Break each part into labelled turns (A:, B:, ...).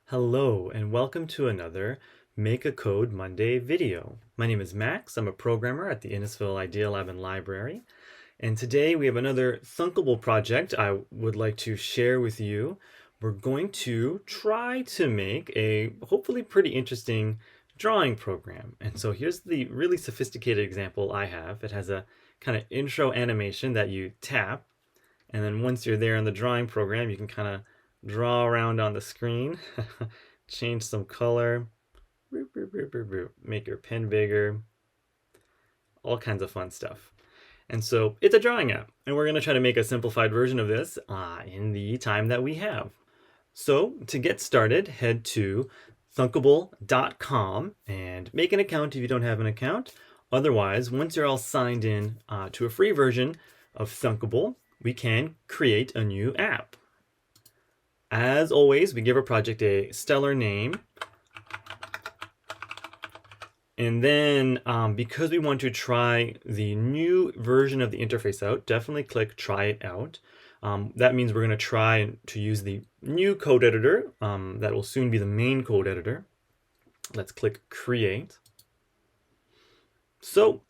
A: Hello and welcome to another Make a Code Monday video. My name is Max. I'm a programmer at the Innisfil Idea Lab and Library. And today we have another Thunkable project I would like to share with you. We're going to try to make a hopefully pretty interesting drawing program. And so here's the really sophisticated example I have. It has a kind of intro animation that you tap. And then once you're there in the drawing program, you can kind of draw around on the screen, change some color, make your pen bigger, all kinds of fun stuff. And so it's a drawing app, and we're going to try to make a simplified version of this in the time that we have. So to get started, head to thunkable.com and make an account if you don't have an account. Otherwise, once you're all signed in to a free version of Thunkable, we can create a new app. As always, we give our project a stellar name. And then because we want to try the new version of the interface out, definitely click Try It Out. That means we're going to try to use the new code editor that will soon be the main code editor. Let's click Create. So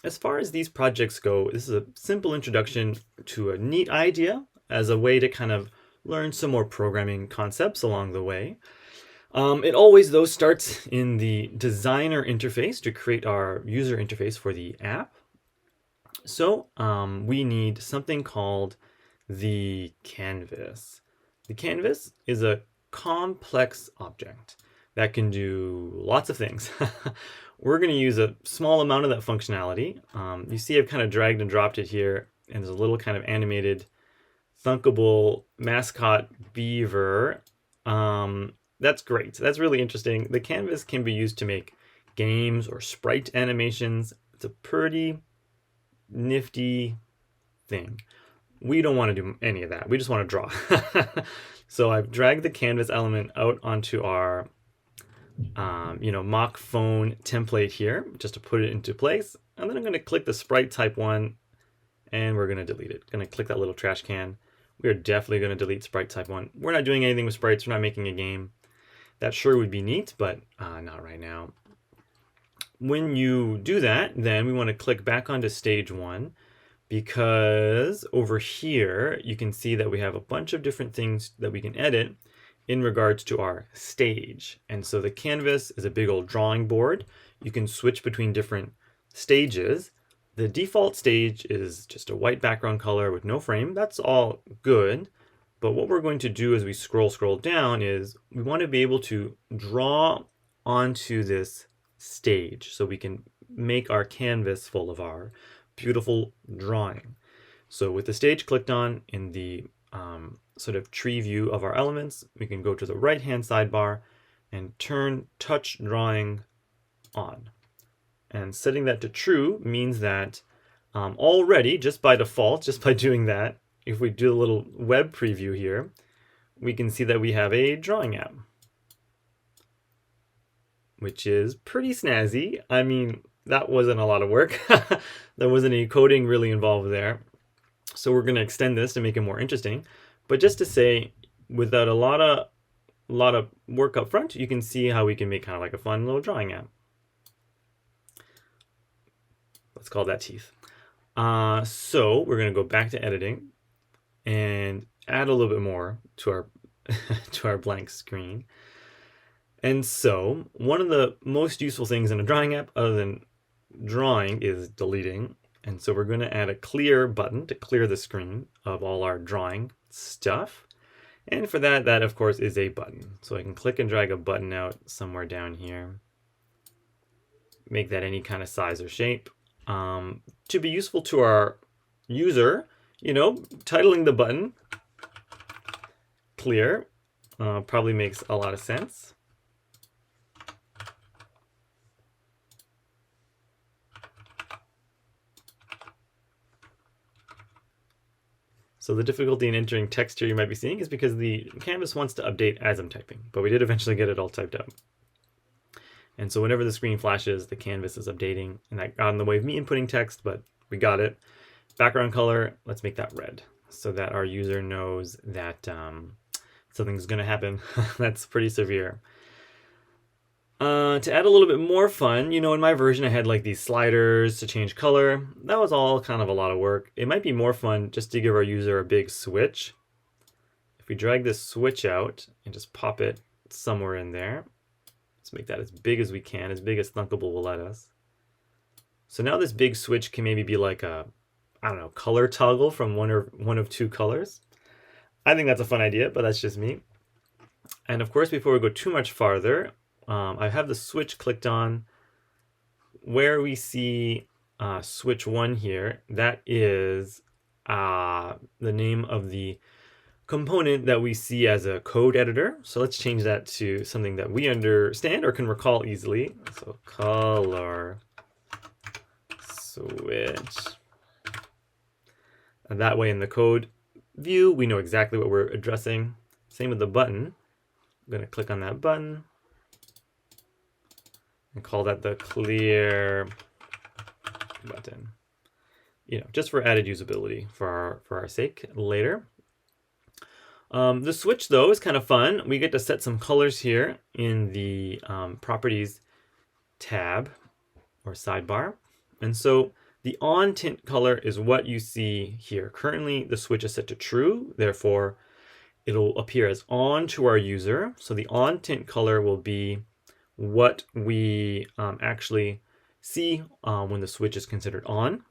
A: as far as these projects go, this is a simple introduction to a neat idea as a way to kind of learn some more programming concepts along the way. It always, though, starts in the designer interface to create our user interface for the app. So we need something called the canvas. The canvas is a complex object that can do lots of things. We're going to use a small amount of that functionality. You see I've kind of dragged and dropped it here, and there's a little kind of animated Thunkable mascot beaver. That's great. That's really interesting. The canvas can be used to make games or sprite animations. It's a pretty nifty thing. We don't want to do any of that. We just want to draw. So I've dragged the canvas element out onto our mock phone template here just to put it into place. And then I'm going to click the sprite type one and we're going to delete it. Going to click that little trash can. We are definitely going to delete sprite type one. We're not doing anything with sprites. We're not making a game. That sure would be neat, but not right now. When you do that, then we want to click back onto stage one, because over here you can see that we have a bunch of different things that we can edit in regards to our stage. And so the canvas is a big old drawing board. You can switch between different stages. The default stage is just a white background color with no frame. That's all good. But what we're going to do as we scroll down is we want to be able to draw onto this stage so we can make our canvas full of our beautiful drawing. So with the stage clicked on in the sort of tree view of our elements, we can go to the right-hand sidebar and turn touch drawing on. And setting that to true means that already, just by default, just by doing that, if we do a little web preview here, we can see that we have a drawing app, which is pretty snazzy. I mean, that wasn't a lot of work. There wasn't any coding really involved there. So we're going to extend this to make it more interesting. But just to say, without a lot of work up front, you can see how we can make kind of like a fun little drawing app. Let's call that teeth. So we're going to go back to editing and add a little bit more to our to our blank screen. And so one of the most useful things in a drawing app other than drawing is deleting. And so we're going to add a clear button to clear the screen of all our drawing stuff. And for that of course is a button. So I can click and drag a button out somewhere down here. Make that any kind of size or shape. To be useful to our user, titling the button clear probably makes a lot of sense. So the difficulty in entering text here you might be seeing is because the canvas wants to update as I'm typing, but we did eventually get it all typed out. And so whenever the screen flashes, the canvas is updating, and that got in the way of me inputting text, but we got it. Background color, let's make that red so that our user knows that something's going to happen. That's pretty severe. To add a little bit more fun, you know, in my version I had like these sliders to change color. That was all kind of a lot of work. It might be more fun just to give our user a big switch. If we drag this switch out and just pop it somewhere in there, let's make that as big as we can, as big as Thunkable will let us. So now this big switch can maybe be like a, I don't know, color toggle from one of two colors. I think that's a fun idea, but that's just me. And of course, before we go too much farther, I have the switch clicked on. Where we see switch 1 here, that is the name of the component that we see as a code editor. So let's change that to something that we understand or can recall easily. So color switch. And that way in the code view, we know exactly what we're addressing. Same with the button. I'm going to click on that button and call that the clear button. You know, just for added usability for our sake later. The switch though is kind of fun. We get to set some colors here in the properties tab or sidebar. And so the on tint color is what you see here. Currently the switch is set to true, therefore it'll appear as on to our user. So the on tint color will be what we actually see when the switch is considered on.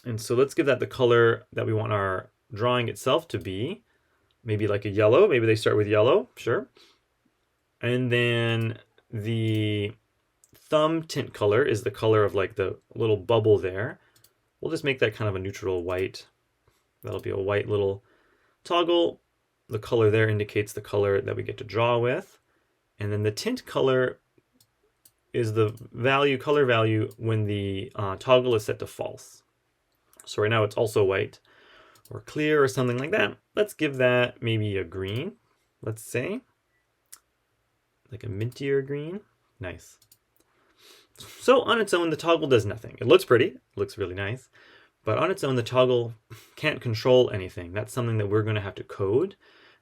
A: And so let's give that the color that we want our drawing itself to be. Maybe like a yellow, maybe they start with yellow, sure. And then the thumb tint color is the color of like the little bubble there. We'll just make that kind of a neutral white. That'll be a white little toggle. The color there indicates the color that we get to draw with. And then the tint color is the color value when the toggle is set to false. So right now it's also white or clear or something like that. Let's give that maybe a green, let's say. Like a mintier green. Nice. So on its own, the toggle does nothing. It looks pretty, it looks really nice, but on its own, the toggle can't control anything. That's something that we're going to have to code.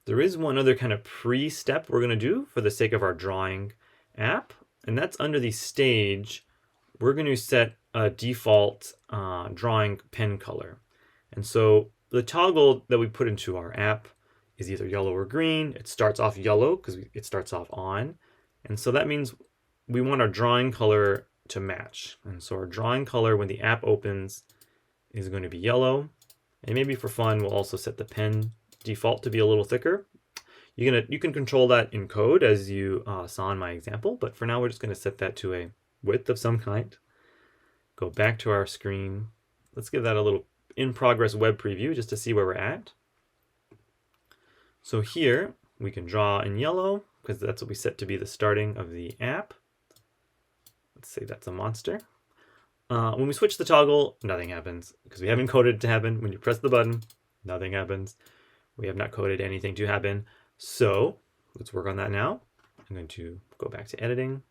A: There is one other kind of pre-step we're going to do for the sake of our drawing app, and that's under the stage. We're going to set a default drawing pen color. And so the toggle that we put into our app is either yellow or green. It starts off yellow because it starts off on. And so that means we want our drawing color to match. And so our drawing color when the app opens is going to be yellow. And maybe for fun, we'll also set the pen default to be a little thicker. You can control that in code as you saw in my example, but for now we're just going to set that to a width of some kind. Go back to our screen. Let's give that a little in progress web preview just to see where we're at. So here we can draw in yellow because that's what we set to be the starting of the app. Let's say that's a monster. When we switch the toggle, nothing happens because we haven't coded it to happen. When you press the button, nothing happens. We have not coded anything to happen. So let's work on that now. I'm going to go back to editing.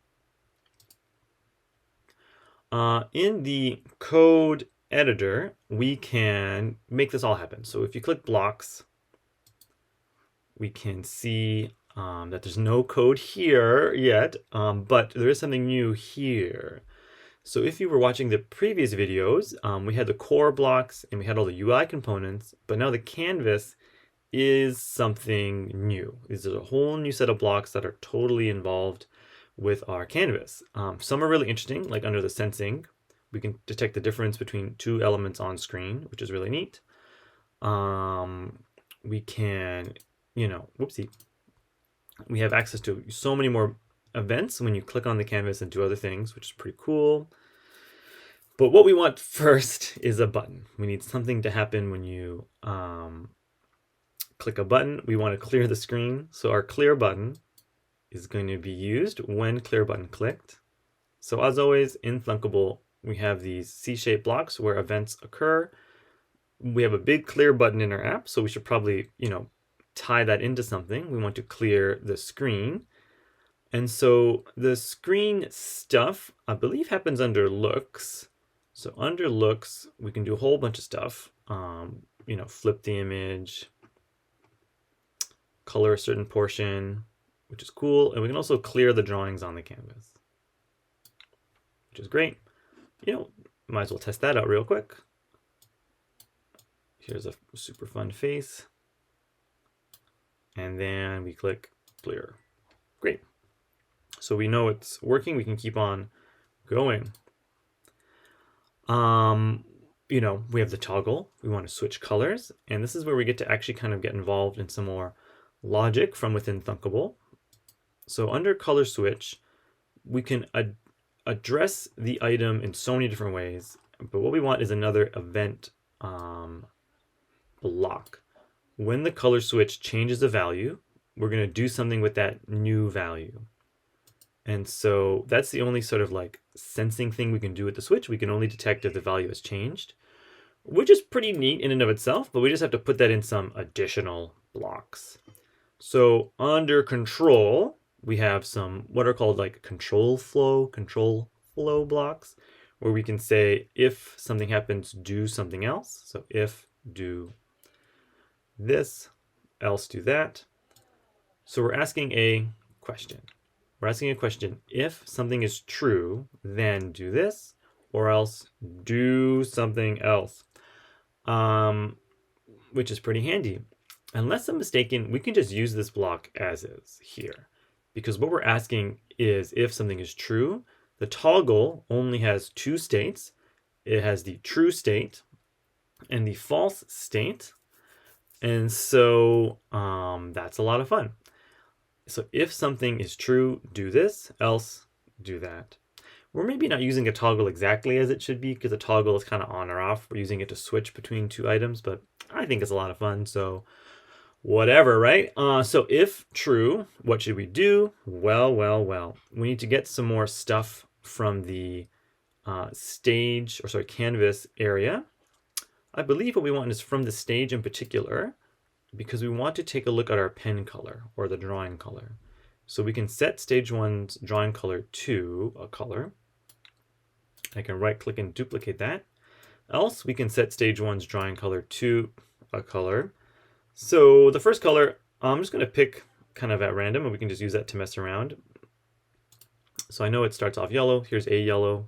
A: In the code editor, we can make this all happen. So if you click blocks, we can see that there's no code here yet, but there is something new here. So if you were watching the previous videos, we had the core blocks and we had all the UI components, but now the canvas is something new. This is a whole new set of blocks that are totally involved with our canvas. Some are really interesting, like under the sensing, we can detect the difference between two elements on screen, which is really neat. We can, whoopsie. We have access to so many more events when you click on the canvas and do other things, which is pretty cool. But what we want first is a button. We need something to happen when you click a button. We want to clear the screen. So our clear button is going to be used when clear button clicked. So as always in Thunkable, we have these C-shaped blocks where events occur. We have a big clear button in our app, so we should probably, tie that into something. We want to clear the screen. And so the screen stuff, I believe, happens under looks. So under looks, we can do a whole bunch of stuff. Flip the image, color a certain portion, which is cool. And we can also clear the drawings on the canvas, which is great. You know, might as well test that out real quick. Here's a super fun face. And then we click clear. Great. So we know it's working. We can keep on going. You know, we have the toggle. We want to switch colors. And this is where we get to actually kind of get involved in some more logic from within Thunkable. So under color switch, we can address the item in so many different ways. But what we want is another event block. When the color switch changes the value, we're going to do something with that new value. And so that's the only sort of like sensing thing we can do with the switch. We can only detect if the value has changed, which is pretty neat in and of itself, but we just have to put that in some additional blocks. So under control, we have some what are called like control flow blocks, where we can say if something happens, do something else. So if do this, else do that. So we're asking a question. We're asking a question, if something is true, then do this, or else do something else, which is pretty handy. Unless I'm mistaken, we can just use this block as is here, because what we're asking is if something is true. The toggle only has two states. It has the true state and the false state. And so that's a lot of fun. So if something is true, do this, else do that. We're maybe not using a toggle exactly as it should be, because a toggle is kind of on or off. We're using it to switch between two items, but I think it's a lot of fun, so whatever, right? So if true, what should we do? Well. We need to get some more stuff from the canvas area. I believe what we want is from the stage in particular, because we want to take a look at our pen color or the drawing color. So we can set stage 1's drawing color to a color. I can right click and duplicate that. Else we can set stage 1's drawing color to a color. So the first color, I'm just going to pick kind of at random, and we can just use that to mess around. So I know it starts off yellow. Here's a yellow.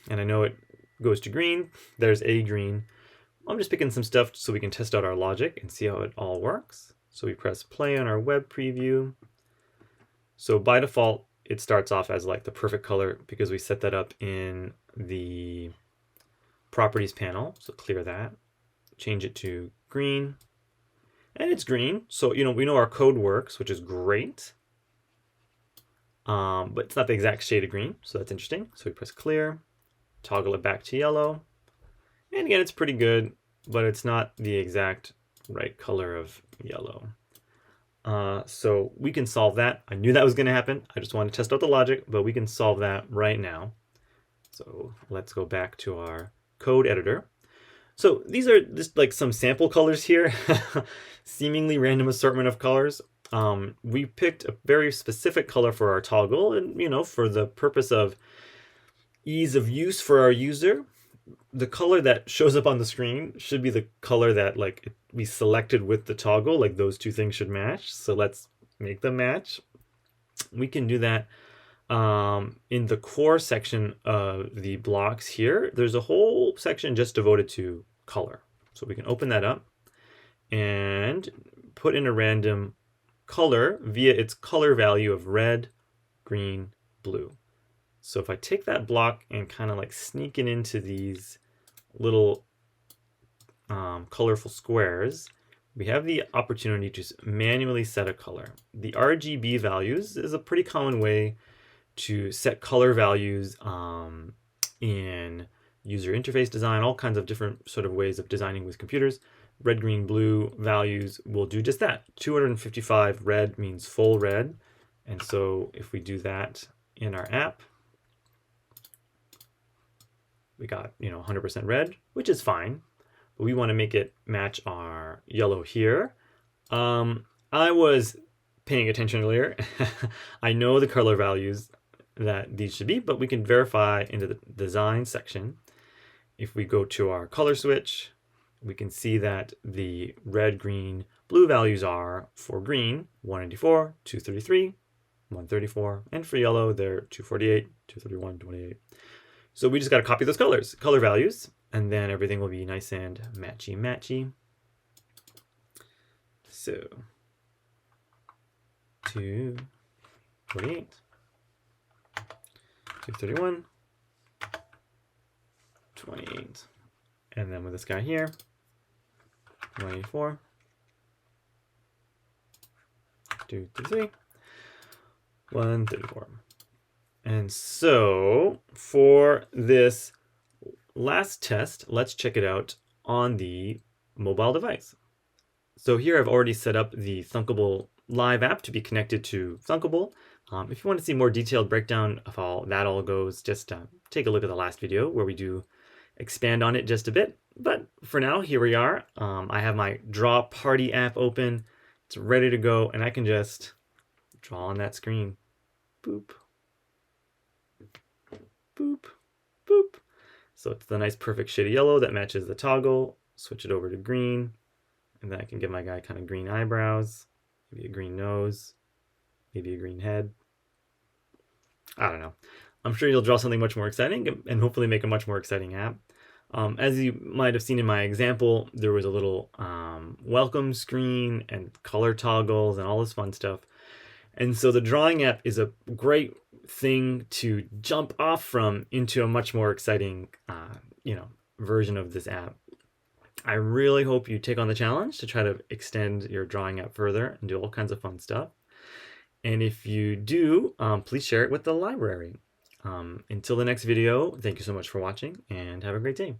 A: And I know it goes to green. There's a green. I'm just picking some stuff so we can test out our logic and see how it all works. So we press play on our web preview. So by default, it starts off as like the perfect color because we set that up in the properties panel. So clear that, change it to green, and it's green. So, you know, we know our code works, which is great. But it's not the exact shade of green, so that's interesting. So we press clear, toggle it back to yellow. And again, it's pretty good, but it's not the exact right color of yellow. So we can solve that. I knew that was going to happen. I just wanted to test out the logic, but we can solve that right now. So let's go back to our code editor. So these are just like some sample colors here, seemingly random assortment of colors. We picked a very specific color for our toggle, and you know, for the purpose of ease of use for our user, the color that shows up on the screen should be the color that like we selected with the toggle. Like those two things should match. So let's make them match. We can do that in the core section of the blocks here. There's a whole section just devoted to color. So we can open that up and put in a random color via its color value of red, green, blue. So if I take that block and kind of like sneak it into these little colorful squares, we have the opportunity to manually set a color. The RGB values is a pretty common way to set color values in user interface design, all kinds of different sort of ways of designing with computers. Red, green, blue values will do just that. 255 red means full red. And so if we do that in our app, we got, you know, 100% red, which is fine, but we want to make it match our yellow here. I was paying attention earlier. I know the color values that these should be, but we can verify into the design section. If we go to our color switch we can see that the red, green, blue values are for green 194, 233, 134, and for yellow they're 248, 231, 28. So we just got to copy those color values, and then everything will be nice and matchy. So 248, 231, 28, and then with this guy here, 184, 233, 134. And so for this last test, let's check it out on the mobile device. So here I've already set up the Thunkable live app to be connected to Thunkable. If you want to see more detailed breakdown of how that all goes, just take a look at the last video where we do expand on it just a bit. But for now, here we are. I have my Draw Party app open. It's ready to go, and I can just draw on that screen. Boop. Boop. Boop. So it's the nice perfect shade of yellow that matches the toggle. Switch it over to green. And then I can give my guy kind of green eyebrows, maybe a green nose, maybe a green head. I don't know. I'm sure you'll draw something much more exciting and hopefully make a much more exciting app. As you might have seen in my example, there was a little welcome screen and color toggles and all this fun stuff. And so the drawing app is a great thing to jump off from into a much more exciting, version of this app. I really hope you take on the challenge to try to extend your drawing app further and do all kinds of fun stuff. And if you do, please share it with the library. Until the next video, thank you so much for watching and have a great day.